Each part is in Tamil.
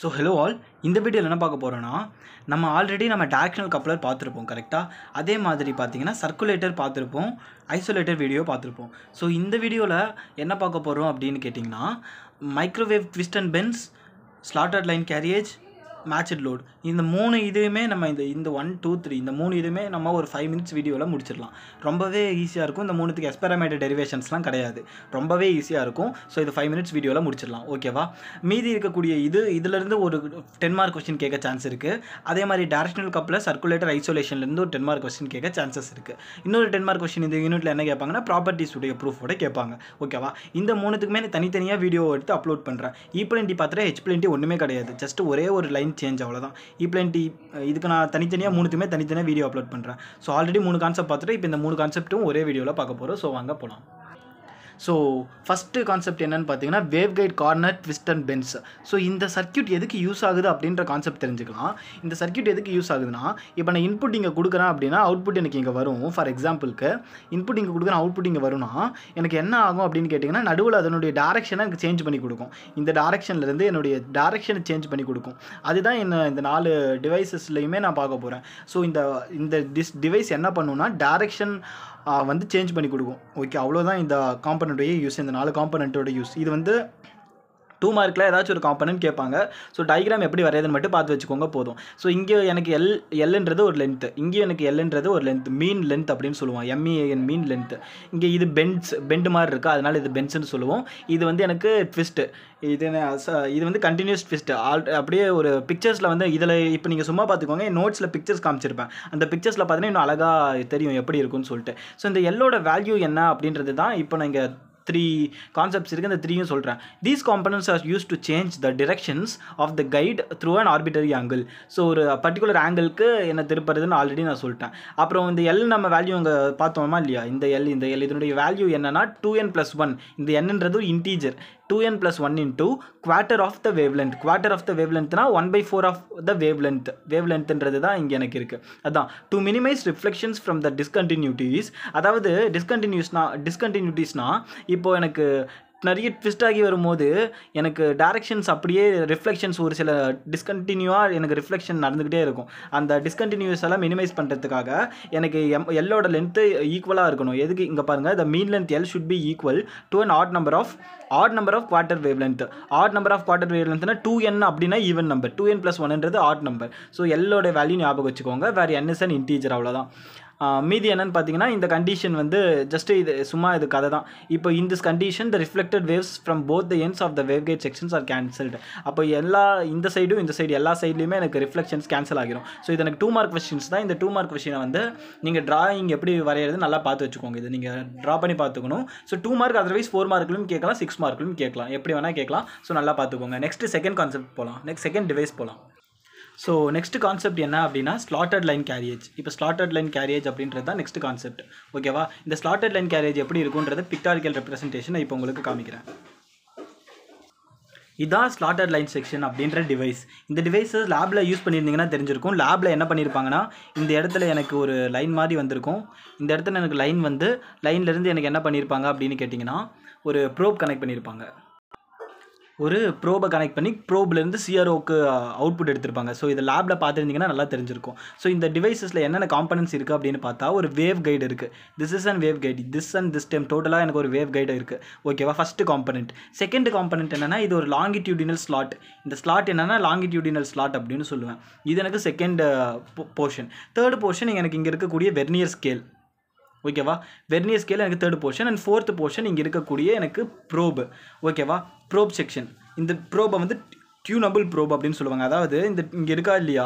ஸோ ஹலோ ஆல், இந்த வீடியோவில் என்ன பார்க்க போகிறோன்னா, நம்ம ஆல்ரெடி டைரக்ஷனல் கப்ளர் பார்த்துருப்போம் கரெக்டாக. அதே மாதிரி பார்த்தீங்கன்னா சர்க்குலேட்டர் பார்த்துருப்போம், ஐசோலேட்டர் வீடியோ பார்த்துருப்போம். ஸோ இந்த வீடியோவில் என்ன பார்க்க போகிறோம் அப்படின்னு கேட்டிங்கன்னா, microwave twist and bends, slotted line carriage, matched load, இந்த மூணு இதுவுமே நம்ம இந்த 1 2 3 இந்த மூணு இதுவுமே நம்ம ஒரு 5 மினிட்ஸ் வீடியோவில் முடிச்சிடலாம். ரொம்பவே ஈஸியாக இருக்கும். இந்த மூணுத்துக்கு எக்ஸ்பெரிமெண்டல் டெரிவேஷன்ஸ்லாம் கிடையாது, ரொம்பவே ஈஸியாக இருக்கும். ஸோ இது 5 மினிட்ஸ் வீடியோவில் முடிச்சிடலாம். ஓகேவா? மீதி இருக்கக்கூடிய இதிலேருந்து ஒரு 10 மார்க் கொஸ்டின் கேட்க சான்ஸ் இருக்குது. அதே மாதிரி டைரக்ஷனல் கப்ளர், சர்க்குலேட்டர், ஐசோலேஷன்லேருந்து ஒரு 10 மார்க் கொஸ்டின் கேட்க சான்சஸ் இருக்குது. இன்னொரு 10 மார்க் கொஸ்டின் இந்த யூனிட்டில் என்ன கேட்பாங்கன்னா, ப்ராப்பர்ட்டிஸ் உடைய ப்ரூஃபோட கேட்பாங்க. ஓகேவா? இந்த மூணுத்துக்குமே தனித்தனியாக வீடியோ எடுத்து அப்லோட் பண்ணுறேன். ஈப்ளன்டி பார்த்துட்டு ஹெச்ப்ளன்டி ஒன்றுமே கிடையாது, ஜஸ்ட் ஒரே ஒரு லைன் சேஞ்ச், அவ்வளோதான். ஈப்ளன்டி இதுக்கு நான் தனித்தனியாக மூணுத்துமே தனித்தனியாக வீடியோ அப்லோட் பண்ணுறேன். ஸோ ஆல்ரெடி 3 கான்செப்ட் பார்த்துட்டு இப்போ இந்த 3 கான்செப்ட்டும் ஒரே வீடியோவில் பார்க்க போகிறோம். ஸோ வாங்க போகலாம். ஸோ ஃபஸ்ட்டு கான்செப்ட் என்னென்னு பார்த்தீங்கன்னா, wave guide, corner, twist and bends. So இந்த சர்க்யூட் எதுக்கு யூஸ் ஆகுது அப்படின்ற கான்செப்ட் தெரிஞ்சுக்கலாம். இந்த சர்க்யூட் எதுக்கு யூஸ் ஆகுதுன்னா, இப்போ நான் இன்புட் இங்கே கொடுக்குறேன் அப்படின்னா அவுட்புட் எனக்கு இங்கே வரும். ஃபார் எக்ஸாம்பிளுக்கு இன்புட் இங்கே கொடுக்குறேன், அவுட்புட் இங்கே வரும்னா எனக்கு என்ன ஆகும் அப்படின்னு கேட்டிங்கன்னா, நடுவில் அதனுடைய டேரெக்ஷனை எனக்கு சேஞ்ச் பண்ணி கொடுக்கும். இந்த டேரெக்ஷன்லேருந்து என்னுடைய டேரெக்ஷனை சேஞ்ச் பண்ணி கொடுக்கும். அதுதான் இந்த 4 டிவைசஸ்லையுமே நான் பார்க்க போகிறேன். ஸோ இந்த டிவைஸ் என்ன பண்ணுன்னா, டேரெக்ஷன் வந்து சேஞ்ச் பண்ணி கொடுக்கும். ஓகே, அவ்வளோதான் இந்த காம்பனண்ட்டுடைய யூஸ், இந்த 4 காம்பனண்ட்டோட யூஸ். இது வந்து 2 மார்க்கில் ஏதாச்சும் ஒரு காம்பனன்ட் கேட்பாங்க. ஸோ டயக்ராம் எப்படி வரையுதுன்னு மட்டும் பார்த்து வச்சுக்கோங்க போதும். ஸோ இங்கே எனக்கு எல்ன்றது ஒரு லென்த்து, இங்கே எனக்கு எல்ன்றது ஒரு லென்த், மீன் லென்த் அப்படின்னு சொல்லுவோம், MEAN மீன் லென்த்து. இங்கே இது பெண்ட் மாதிரி இருக்குது, அதனால் இது பென்ஸ்ன்னு சொல்லுவோம். இது வந்து எனக்கு ட்விஸ்ட்டு, இது வந்து கண்டினியூஸ் ட்விஸ்ட்டு. அப்படியே ஒரு பிக்சர்ஸில் வந்து இதில் இப்போ நீங்கள் சும்மா பார்த்துக்கோங்க, நோட்ஸில் பிக்சர்ஸ் காமிச்சிருப்பேன். அந்த பிக்சர்ஸில் பார்த்தீங்கன்னா இன்னும் அழகாக தெரியும் எப்படி இருக்குன்னு சொல்லிட்டு. ஸோ இந்த எல்லோட வேல்யூ என்ன அப்படின்றது தான் இப்போ நான் இங்கே 3 கான்செப்ட்ஸ் இருக்குது, இந்த 3யும் சொல்கிறேன். These components are use to change the directions of the guide through an arbitrary angle. So ஒரு பர்டிகுலர் ஆங்கிளுக்கு என்ன திருப்புறதுன்னு ஆல்ரெடி நான் சொல்லிட்டேன். அப்புறம் இந்த எல் நம்ம வேல்யூ அங்கே பார்த்தோமா இல்லையா, இந்த எல் இதனுடைய வேல்யூ என்னன்னா 2n+1. இந்த என்னன்றது ஒரு integer. 2n+1 into quarter of the wavelength. quarter of the wavelengthனா 1/4 of the wavelength. wavelengthன்றது தான் இங்கே எனக்கு இருக்குது. அதான் to minimize reflections from the discontinuities. அதாவது டிஸ்கண்டினியூட்டிஸ்னா இப்போ எனக்கு நிறைய ட்விஸ்ட் ஆகி வரும்போது எனக்கு டைரக்ஷன்ஸ் அப்படியே ரிஃப்ளெக்ஷன்ஸ் ஒரு சில டிஸ்கண்டினியூவாக எனக்கு ரிஃப்ளெக்ஷன் நடந்துக்கிட்டே இருக்கும். அந்த டிஸ்கண்டினியூஸ் எல்லாம் மினிமைஸ் பண்ணுறதுக்காக எனக்கு எல்லோட லென்த்து ஈக்குவலாக இருக்கணும். எதுக்கு இங்கே பாருங்கள், the mean length L should be equal to an odd number of quarter wavelength. Odd number of quarter wave லென்த்னா 2n அப்படின்னா ஈவன் நம்பர், 2n+1ன்றது ஆட் நம்பர். ஸோ எல்லோட வேல்யூ ஞாபகம் வச்சுக்கோங்க, வேறு n is an integer, அவ்வளோதான். மீதி என்னன்னு பார்த்தீங்கன்னா, இந்த கண்டிஷன் வந்து ஜஸ்ட் இது சும்மா இது கதை தான். இப்போ in this condition the reflected waves from both the ends of the wave guide sections are cancelled. அப்போ இந்த சைடு எல்லா சைட்லையுமே எனக்கு ரிஃப்ளெக்ஷன்ஸ் கேன்சல் ஆகிரும். ஸோ இது எனக்கு 2 மார்க் கொஸ்டின்ஸ் தான். இந்த 2 மார்க் கொஸ்டினை வந்து நீங்கள் டிராயிங் எப்படி வரைகிறது நல்லா பார்த்து வச்சுக்கோங்க. இது நீங்கள் ட்ரா பண்ணி பார்த்துக்கணும். ஸோ 2 மார்க், அதர்வைஸ் 4 மார்க்லையும் கேட்கலாம், 6 மார்க்லையும் கேட்கலாம், எப்படி வேணால் கேட்கலாம். ஸோ நல்லா பார்த்துக்கோங்க. நெக்ஸ்ட்டு செகண்ட் கான்செப்ட் போகலாம், செகண்ட் டிவைஸ் போகலாம். ஸோ நெக்ஸ்ட் கான்செப்ட் என்ன அப்படின்னா, ஸ்லாட்டட் லைன் கேரியேஜ். இப்போ ஸ்லாட்டட் லைன் கேரியேஜ் அப்படின்றது தான் நெக்ஸ்ட் கான்செப்ட். ஓகேவா? இந்த ஸ்லாட்டட் லைன் கேரியேஜ் எப்படி இருக்குன்றது பிக்டாரிக்கல் ரெப்ரசன்டேஷன் இப்போ உங்களுக்கு காமிக்கிறேன். இதான் ஸ்லாட்டட் லைன் செக்ஷன் அப்படின்ற டிவைஸ். இந்த டிவைஸஸ் லேபில் யூஸ் பண்ணியிருந்தீங்கன்னா தெரிஞ்சிருக்கும். லேபில் என்ன பண்ணியிருப்பாங்கன்னா, இந்த இடத்துல எனக்கு ஒரு லைன் மாதிரி வந்திருக்கும். இந்த இடத்துல எனக்கு லைன் வந்து லைன்லேருந்து எனக்கு என்ன பண்ணியிருப்பாங்க அப்படின்னு கேட்டிங்கன்னா, ஒரு ப்ரோப் கனெக்ட் பண்ணியிருப்பாங்க. ஒரு ப்ரோபை கனெக்ட் பண்ணி ப்ரோப்லேருந்து CROக்கு அவுட்புட் எடுத்திருப்பாங்க. ஸோ இதை லேபில் பார்த்துருந்தீங்கன்னா நல்லா தெரிஞ்சிருக்கும். ஸோ இந்த டிவைஸஸில் என்னென்ன காம்பனன்ட்ஸ் இருக்குது அப்படின்னு பார்த்தா, ஒரு வேவ் கைடு இருக்குது. This is and wave guide, this time டோட்டலாக எனக்கு ஒரு வேவ் கைடு இருக்குது. ஓகேவா? First component. செகண்ட் காம்பனன்ட் என்னென்னா, இது ஒரு லாங்கிடியூடினல் ஸ்லாட். இந்த ஸ்லாட் என்னென்னா லாங்கிடியூடினல் ஸ்லாட் அப்படின்னு சொல்லுவேன். இது எனக்கு செகண்ட் போர்ஷன். தேர்ட் போர்ஷன் எனக்கு இங்கே இருக்கக்கூடிய வெர்னியர் ஸ்கேல். ஓகேவா? வெர்னியர் ஸ்கேல் எனக்கு third portion. And fourth portion இங்கே இருக்கக்கூடிய எனக்கு ப்ரோப். ஓகேவா? Probe section. இந்த ப்ரோபை வந்து டியூனபிள் ப்ரோப் அப்படின்னு சொல்லுவாங்க. அதாவது இங்கே இருக்கா இல்லையா,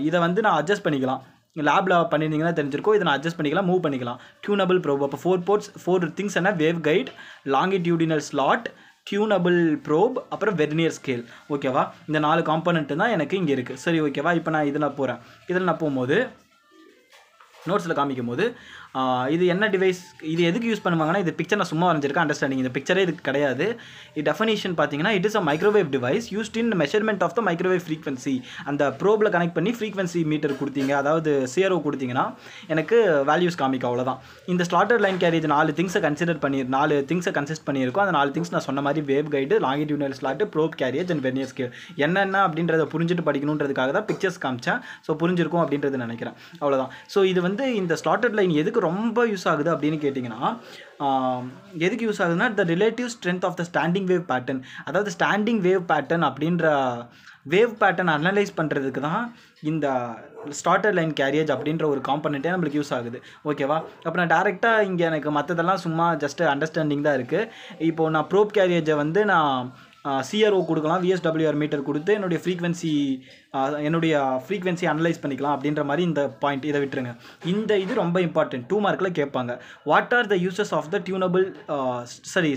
இதை வந்து நான் அட்ஜஸ்ட் பண்ணிக்கலாம். லேபில் பண்ணியிருந்தீங்கன்னா தெரிஞ்சிருக்கும். இதை நான் அட்ஜஸ்ட் பண்ணிக்கலாம், மூவ் பண்ணிக்கலாம். Tunable probe. அப்போ 4 திங்ஸ் என்ன, waveguide, longitudinal slot, tunable probe, அப்புறம் வெர்னியர் ஸ்கேல். ஓகேவா? இந்த 4 காம்பனண்ட்டு தான் எனக்கு இங்கே இருக்குது. சரி, ஓகேவா? இப்போ நான் இதில் போகிறேன். இதில் நான் போகும்போது நோட்ஸில் காமிக்கும் போது இது என்ன டிவைஸ், இது எதுக்கு யூஸ் பண்ணுவாங்கன்னா, இது பிக்சர் நான் சும்மா வரைஞ்சிருக்கேன், அண்டர்ஸ்டாண்டிங். இந்த பிக்சரே இதுக்கு கிடையாது. டெஃபினிஷன் பார்த்தீங்கன்னா, it is a microwave device used in measurement of the microwave frequency. அந்த ப்ரோபில் கனெக்ட் பண்ணி ஃப்ரீக்வன்சி மீட்டர் கொடுத்தீங்க, அதாவது CRO கொடுத்தீங்கன்னா எனக்கு வேல்யூஸ் காமிக்கும், அவ்வளோதான். இந்த ஸ்லாட்டட் லைன் கேரியேஜ் 4 திங்ஸை கன்சிஸ்ட் பண்ணியிருக்கோம். அந்த 4 திங்ஸ் நான் சொன்ன மாதிரி wave guide, longitudinal slot, probe carriage and vernier scale என்னென்ன அப்படின்றத புரிஞ்சுட்டு படிக்கணுன்றதுக்காக தான் பிக்சர்ஸ் காமிச்சேன். ஸோ புரிஞ்சிருக்கும் அப்படின்றது நினைக்கிறேன், அவ்வளோதான். ஸோ இது வந்து இந்த ஸ்லாட்டட் லைன் எதுக்கு ரொம்ப யூஸ் ஆகுது அப்படின்னு கேட்டிங்கன்னா, எதுக்கு யூஸ் ஆகுதுன்னா, the relative strength of the standing wave pattern. அதாவது ஸ்டாண்டிங் வேவ் பேட்டர்ன் அப்படின்ற வேவ் பேட்டர்ன் அனலைஸ் பண்ணுறதுக்கு தான் இந்த ஸ்லாட்டட் லைன் கேரியேஜ் அப்படின்ற ஒரு காம்பனண்ட்டே நம்மளுக்கு யூஸ் ஆகுது. ஓகேவா? அப்போ நான் டேரெக்டாக இங்கே எனக்கு மற்றதெல்லாம் சும்மா ஜஸ்ட் அண்டர்ஸ்டாண்டிங் தான் இருக்குது. இப்போது நான் ப்ரோப் கேரியேஜை வந்து நான் CRO கொடுக்கலாம், VSWR மீட்டர் கொடுத்து என்னுடைய ஃப்ரீக்வன்சி அனலைஸ் பண்ணிக்கலாம் அப்படின்ற மாதிரி இந்த பாயிண்ட். இதை விட்டுருங்க. இது ரொம்ப இம்பார்ட்டன்ட், 2 மார்க்கில் கேட்பாங்க. What are the uses of the tunable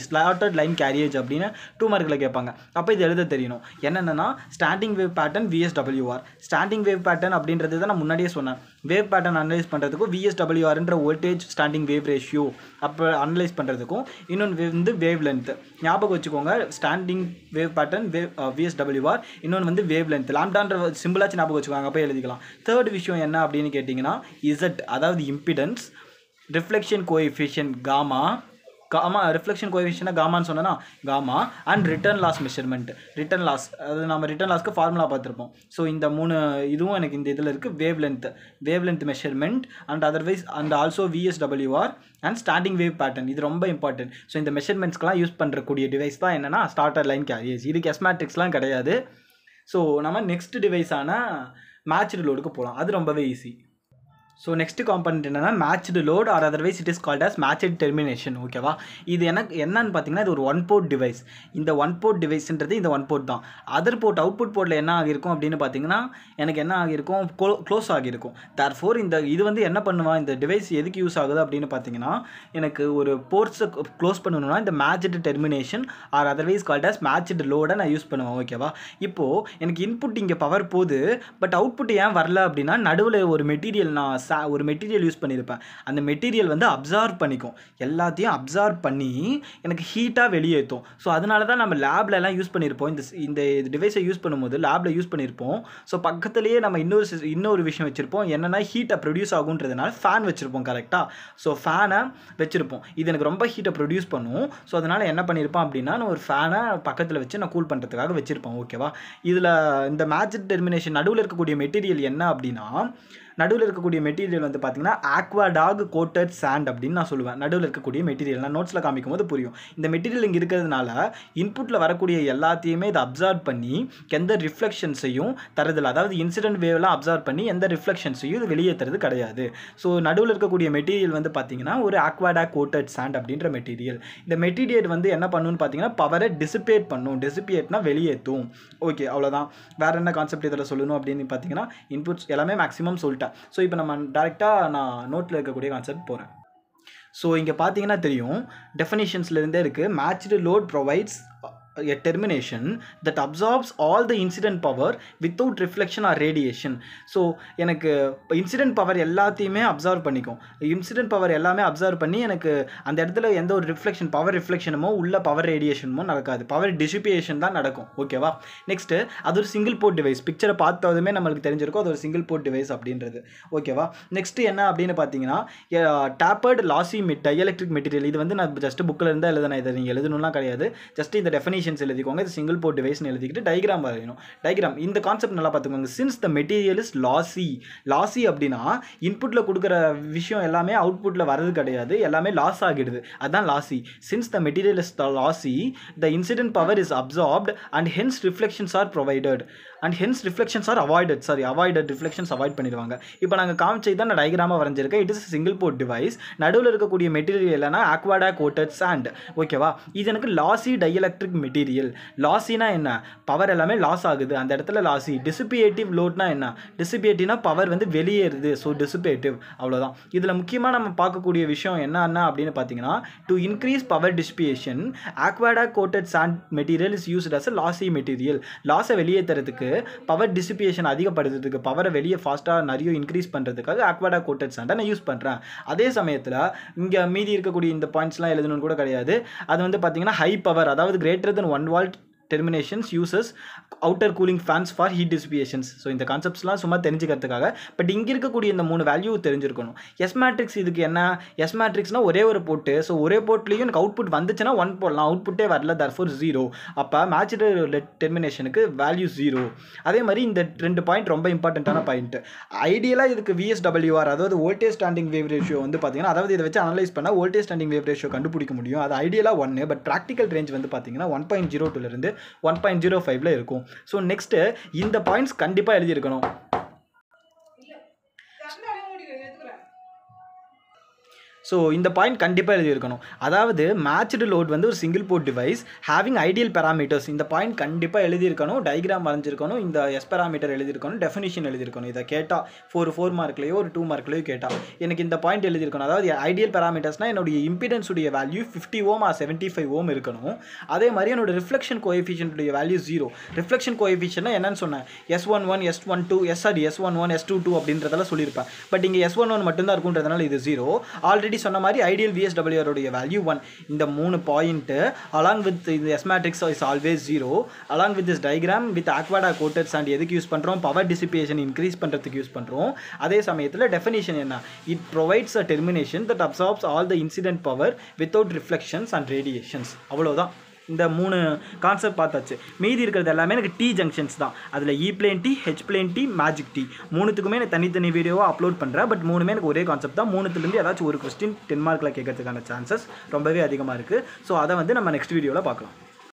slotted line carriage அப்படின்னு 2 மார்க்கில் கேட்பாங்க. அப்போ இது எழுத தெரியணும். என்னென்னா, standing wave pattern, VSWR. Standing wave pattern அப்படின்றது தான் நான் முன்னாடியே சொன்னேன். வேவ் பேட்டர்ன் அனலைஸ் பண்ணுறதுக்கும் VSWRன்ற வோல்டேஜ் ஸ்டாண்டிங் வேவ் ரேஷியோ அப்போ அனலைஸ் பண்ணுறதுக்கும், இன்னொன்று வந்து வேவ் லென்த். ஞாபகம் வச்சுக்கோங்க, ஸ்டாண்டிங் வேவ் பேட்டர்ன் VSWR, இன்னொன்று வந்து வேவ் லென்த். லாம்டான்ற சிம்பிளாச்சு ஞாபகம் வச்சுக்கோங்க, அப்போ எழுதிக்கலாம். தேர்ட் விஷயம் என்ன அப்படின்னு கேட்டிங்கன்னா, Z, அதாவது impedance, reflection coefficient reflection coefficient காமான்னு சொன்னா gamma, and return loss measurement. Return loss, அது நம்ம ரிட்டர்ன் லாஸ்க்கு ஃபார்முலா பார்த்துருப்போம். ஸோ இந்த 3 இதுவும் எனக்கு இந்த இதில் இருக்குது. Wavelength measurement and also VSWR and standing wave pattern. இது ரொம்ப இம்பார்ட்டன்ட். ஸோ இந்த மெஷர்மெண்ட்ஸ்க்கெலாம் யூஸ் பண்ணுறக்கூடிய டிவைஸ் தான் என்னென்னா ஸ்லாட்டட் லைன் கேரியேஜ். இதுக்கு எஸ்மேட்ரிக்ஸ்லாம் கிடையாது. ஸோ நம்ம நெக்ஸ்ட் டிவைஸான மேட்ச்டு லோடுக்கு போகலாம். அது ரொம்பவே ஈஸி. ஸோ நெக்ஸ்ட் காம்பனண்ட் என்னென்னா matched load, or otherwise it is called as matched termination. ஓகேவா? இது எனக்கு என்னன்னு பார்த்தீங்கன்னா, இது ஒரு 1 போர்ட் டிவைஸ். இந்த 1 போர்ட் டிவைஸ்ன்றது இந்த 1 போர்ட் தான். அதர் போர்ட், அவுட்புட் போர்ட்டில் என்ன ஆகிருக்கும் அப்படின்னு பார்த்தீங்கன்னா, எனக்கு என்ன ஆகிருக்கும், க்ளோஸ் ஆகிருக்கும். தேர்ஃபோர் இது வந்து என்ன பண்ணுவான், இந்த டிவைஸ் எதுக்கு யூஸ் ஆகுது அப்படின்னு பார்த்தீங்கன்னா, எனக்கு ஒரு போர்ட்ஸை க்ளோஸ் பண்ணணும்னா இந்த matched termination or otherwise called as matched லோடை நான் யூஸ் பண்ணுவேன். ஓகேவா? இப்போது எனக்கு இன்புட் இங்கே பவர் போகுது, பட் அவுட்புட் ஏன் வரல அப்படின்னா, நடுவில் ஒரு மெட்டீரியல் யூஸ் பண்ணியிருப்பேன். அந்த மெட்டீரியல் வந்து அப்சார்வ் பண்ணிக்கும், எல்லாத்தையும் அப்சார்வ் பண்ணி எனக்கு ஹீட்டாக வெளியேற்றும். ஸோ அதனால தான் நம்ம லேப்லலாம் யூஸ் பண்ணியிருப்போம். இந்த டிவைஸை யூஸ் பண்ணும்போது லேபில் யூஸ் பண்ணியிருப்போம். ஸோ பக்கத்துலேயே நம்ம இன்னொரு விஷயம் வச்சுருப்போம். என்னென்னா ஹீட்டை ப்ரொடியூஸ் ஆகுன்றதுனால ஃபேன் வச்சுருப்போம். கரெக்டாக? ஸோ ஃபேனை வச்சுருப்போம். இது எனக்கு ரொம்ப ஹீட்டை ப்ரொடியூஸ் பண்ணும். ஸோ அதனால் என்ன பண்ணியிருப்போம் அப்படின்னா, நான் ஒரு ஃபேனை பக்கத்தில் வச்சு நான் கூல் பண்ணுறதுக்காக வச்சுருப்பேன். ஓகேவா? இதில் இந்த மேட்ச்டு டெர்மினேஷன் நடுவில் இருக்கக்கூடிய மெட்டீரியல் என்ன அப்படின்னா, நடுவில் இருக்கக்கூடிய மெட்டீரியல் வந்து பார்த்தீங்கன்னா ஆக்வாடாக் கோட்டட் சாண்ட் அப்படின்னு நான் சொல்லுவேன். நடுவில் இருக்கக்கூடிய மெட்டீரியல் நான் நோட்ஸில் காமிக்கும் போது புரியும். இந்த மெட்டீரியல் இங்கே இருக்கிறதுனால இன்புட்டில் வரக்கூடிய எல்லாத்தையுமே இதை அப்சார்வ் பண்ணி எந்த ரிஃப்ளெக்ஷன்ஸையும் தரதில்லை. அதாவது இன்சிடென்ட் வேவ்லாம் அப்சார்வ் பண்ணி எந்த ரிஃப்ளெக்ஷன்ஸையும் இது வெளியேற்றுறது கிடையாது. ஸோ நடுவில் இருக்கக்கூடிய மெட்டீரியல் வந்து பார்த்தீங்கன்னா ஒரு ஆக்வாடாக் கோட்டட் சாண்ட் அப்படின்ற மெட்டீரியல். இந்த மெட்டீரியல் வந்து என்ன பண்ணுன்னு பார்த்தீங்கன்னா, பவரை டிசிபேட் பண்ணும். டிசிபேட்னா வெளியேற்றும். ஓகே, அவ்வளோதான். வேறு என்ன கான்செப்ட் இதில் சொல்லணும் அப்படின்னு பார்த்தீங்கன்னா, இன்புட்ஸ் எல்லாமே மேக்ஸிமம் சொல்லிட்டேன். ஸோ இப்போ நம்ம டேரெக்டாக நான் நோட்டில் இருக்கக்கூடிய கான்செப்ட் போகிறேன். ஸோ இங்கே பார்த்தீங்கன்னா தெரியும், டெஃபினிஷன்ஸ்லேருந்தே இருக்குது. Matched load provides a termination that absorbs all the incident power without reflection or radiation. So எனக்கு இன்சிடென்ட் பவர் எல்லாத்தையுமே அப்சர்வ் பண்ணிக்கும். இன்சிடென்ட் பவர் எல்லாமே அப்சர்வ் பண்ணி எனக்கு அந்த இடத்துல எந்த ஒரு பவர் ரிஃப்ளெக்ஷனுமோ உள்ள பவர் ரேடியேஷனுமோ நடக்காது. பவர் டிசிபியேஷன் தான் நடக்கும். ஓகேவா? நெக்ஸ்ட்டு அது ஒரு சிங்கிள் போர்ட் டிவைஸ். பிக்சரை பார்த்ததுமே நம்மளுக்கு தெரிஞ்சிருக்கும் அது ஒரு சிங்கிள் போர்ட் டிவைஸ் அப்படின்றது. ஓகேவா? நெக்ஸ்ட்டு என்ன அப்படின்னு பார்த்தீங்கன்னா, டேப்பர்டு லாசி டைஎலக்ட்ரிக் மெட்டீரியல். இது வந்து நான் ஜஸ்ட் புக்கில் இருந்தால் எழுதுனா, இதை நீங்கள் எழுதணும்லாம் கிடையாது. ஜஸ்ட் இந்த டெஃபினிஷன்ஸ் எழுதிக்கோங்க. இது சிங்கிள் போர்ட் டிவைஸ்னு எழுதிக்கிட்டு டயக்ராம் வரையணும். டயக்ராம் இந்த கான்செப்ட் நல்லா பார்த்துக்கோங்க. சின்ஸ் த மெட்டீரியல் இஸ் லாசி அப்படின்னா இன்புட்டில் கொடுக்குற விஷயம் எல்லாமே அவுட்புட்டில் வரது கிடையாது, எல்லாமே லாஸ் ஆகிடுது. அதுதான் lossy. Since the material is lossy, the incident power is absorbed and hence reflections are provided and hence reflections are avoided. Reflections avoid பண்ணிடுவாங்க. இப்போ நாங்கள் காமிச்சது தான் நான் டயக்ராமாக வரைஞ்சிருக்கேன். It is single port device. நடுவில் இருக்கக்கூடிய மெட்டீரியல் இல்லைனா ஆக்வாடாக் கோட்டட் சாண்ட். ஓகேவா? இது எனக்கு லாசி டைஎலக்ட்ரிக் மெட்டீரியல். லாசினா என்ன? பவர் எல்லாமே லாஸ் ஆகுது, அந்த இடத்துல லாசி. டிசிபியேட்டிவ் லோட்னா என்ன? டிசிபியேட்டிவ்னா பவர் வந்து வெளியேறுது. ஸோ டிசிபேட்டிவ். அவ்வளோதான். இதில் முக்கியமாக நம்ம பார்க்கக்கூடிய விஷயம் என்ன அப்படின்னு பார்த்தீங்கன்னா, to increase power dissipation aquadag coated sand material is used as a lossy material. லாஸை வெளியேற்றுறதுக்கு பவர் டிசிபியேஷன் அதிகப்படுத்துறதுக்கு, பவரை வெளியே ஃபாஸ்ட்டாக நிறைய இன்க்ரீஸ் பண்ணுறதுக்காக அக்வாடா கோட்டட் சாண்டை நான் யூஸ் பண்ணுறேன். அதே சமயத்தில் இங்கே மீதி இருக்கக்கூடிய இந்த பாயிண்ட்ஸ்லாம் எழுதணும்னு கூட கிடையாது. அது வந்து பார்த்தீங்கன்னா ஹை பவர், அதாவது greater than 1 watt terminations uses outer cooling fans for heat dissipations. So இந்த கான்செப்ட்ஸ்லாம் சும்மா தெரிஞ்சுக்கிறதுக்காக. பட் இங்கே இருக்கக்கூடிய இந்த 3 வேல்யூ தெரிஞ்சிருக்கணும். எஸ் மேட்ரிக்ஸ் இதுக்கு என்ன, எஸ் மேட்ரிக்ஸ்னால் ஒரே ஒரு போட்டு, ஸோ ஒரே போர்ட்லேயும் எனக்கு அவுட்புட் வந்துச்சுன்னா 1 போடலாம், அவுட்புட்டே வரல, தர்ஃபோர் 0. அப்போ மேட்ச்டு டெர்மினேஷனுக்கு வேல்யூ 0. அதே மாதிரி இந்த 2 பாயிண்ட் ரொம்ப இம்பார்ட்டண்ட்டான பாயிண்ட். ஐடியலாக இதுக்கு VSWR, அதாவது வோல்டேஜ் ஸ்டாண்டிங் வேவ் ரேஷியோ வந்து பார்த்தீங்கன்னா, அதாவது இதை வச்சு அனலைஸ் பண்ணால் வோல்டேஜ் ஸ்டாண்டிங் வேவ் ரேஷியோ கண்டுபிடிக்க முடியும். அது ஐடியலாக 1, பட் ப்ராக்டிக்கல் ரேஞ்ச் வந்து பார்த்தீங்கன்னா 1.02 1.05 இருக்கும். ஸோ நெக்ஸ்ட்டு இந்த பாயிண்ட்ஸ் கண்டிப்பாக எழுதியிருக்கணும். ஸோ இந்த பாயிண்ட் கண்டிப்பாக எழுதியிருக்கணும். அதாவது மேட்ச்டு லோட் வந்து ஒரு single port device having ideal parameters. இந்த பாயிண்ட் கண்டிப்பாக எழுதியிருக்கணும். டயக்ராம் வரைஞ்சிருக்கணும். இந்த எஸ் பேராமீட்டர் எழுதியிருக்கணும். டெஃபினிஷன் எழுதியிருக்கணும். இதை கேட்டால் 4 மார்க்லையோ ஒரு 2 மார்க்லையோ கேட்டால் எனக்கு இந்த பாயிண்ட் எழுதியிருக்கணும். அதாவது ஐடியல் பேராமீட்டர்ஸ்னால் என்னுடைய இம்பிடன்ஸுடைய வேல்யூ 50 ஓம் ஆர் 75 ஓம் இருக்கணும். அதே மாதிரி என்னோட ரிஃப்ளெக்ஷன் கோஎஃபிஷியன்ட்டுடைய வேல்யூ 0. ரிஃப்ளெக்ஷன் கோஎஃபிஷியன்ட்னா என்னன்னு சொன்னேன், S11 S12 S11 S22 அப்படின்றதெல்லாம் சொல்லியிருப்பேன். பட் இங்கே S11 மட்டும்தான் இருக்குன்றதுனால இது 0. ஆல்ரெடி சொன்ன மாதிரி ஐடியல் VSWR உடைய வேல்யூ 1. இந்த 3 பாயிண்ட் along with இந்த S matrix is always 0. along with this diagram with aquada coated sand எதுக்கு யூஸ் பண்ணுறோம், பவர் டிசிபியேஷன் இன்க்ரீஸ் பண்ணுறதுக்கு யூஸ் பண்ணுறோம். அதே சமயத்தில் டெஃபினிஷன் என்ன, it provides a termination that absorbs all the incident power without reflections and radiations. அவ்வளோதான். இந்த 3 கான்செப்ட் பார்த்தாச்சு. மீதி இருக்கிறது எல்லாமே எனக்கு T ஜங்ஷன்ஸ் தான். அதில் E plane T, H plane T, magic T, 3த்துக்குமே எனக்கு தனித்தனி வீடியோவாக அப்லோட் பண்ணுறேன். பட் 3மே எனக்கு ஒரே கான்செப்ட் தான். 3த்துலேருந்து ஏதாச்சும் ஒரு கொஸ்டின் 10 மார்க்கில் கேட்கறதுக்கான சான்சஸ் ரொம்பவே அதிகமாக இருக்குது. ஸோ அதை வந்து நம்ம நெக்ஸ்ட் வீடியோவில் பார்க்கலாம்.